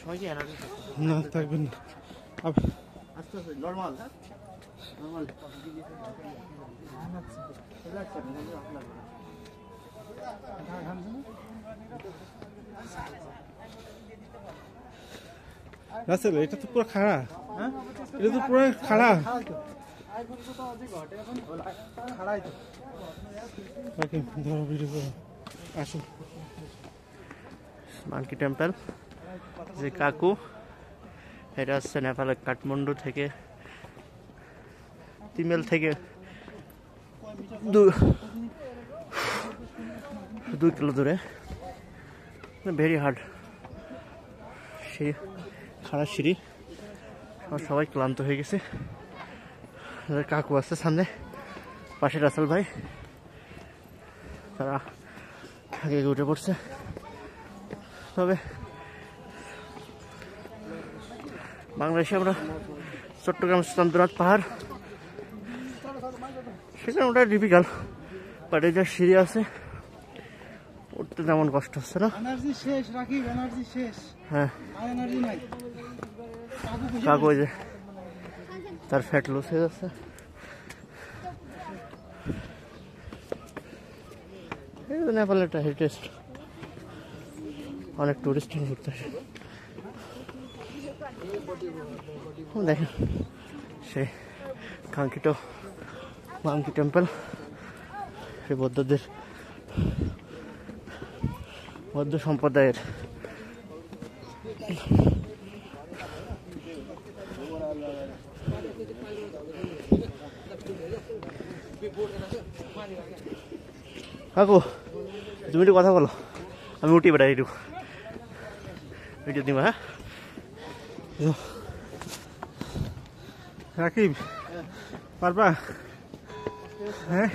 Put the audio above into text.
সময় কি এনার্জি না থাকবেন না আস্তে আস্তে নরমাল হ্যাঁ নরমাল রাসেল এটা তো পুরো খাড়া হ্যাঁ এটা তো পুরো খাড়া ওকে ধরো ভিডিও করো আসুন মানকি টেম্পল যে কাকু এটা হচ্ছে নেপালের কাঠমান্ডু থেকে তিমেল থেকে 2 কিলো দূরে ভেরি হার্ড সিঁড়ি খারাপ সিঁড়ি সবাই ক্লান্ত হয়ে গেছে কাকু আছে সামনে পাশে রাসেল ভাই তারা আগে উঠে পড়ছে তবে বাংলাদেশে আমরা চট্টগ্রাম চন্দ্রনাথ পাহাড় সেখানে ওটা ডিফিকাল্ট বাট এই যা সিঁড়ি আছে উঠতে তেমন কষ্ট হচ্ছে না হ্যাঁ কাকু ওই যে তার ফ্যাট লস হয়ে যাচ্ছে নেপালের একটা হেরিটেজ অনেক টুরিস্ট ঘুরতে আসে দেখেন সেই কাঙ্ক্ষিত মাঙ্কি টেম্পল সেই বৌদ্ধ সম্প্রদায়ের কাকু তুমি একটু কথা বলো আমি উঠি বেড়াই একটু ভিডিও দিবা হ্যাঁ রাকিব পারবা হ্যাঁ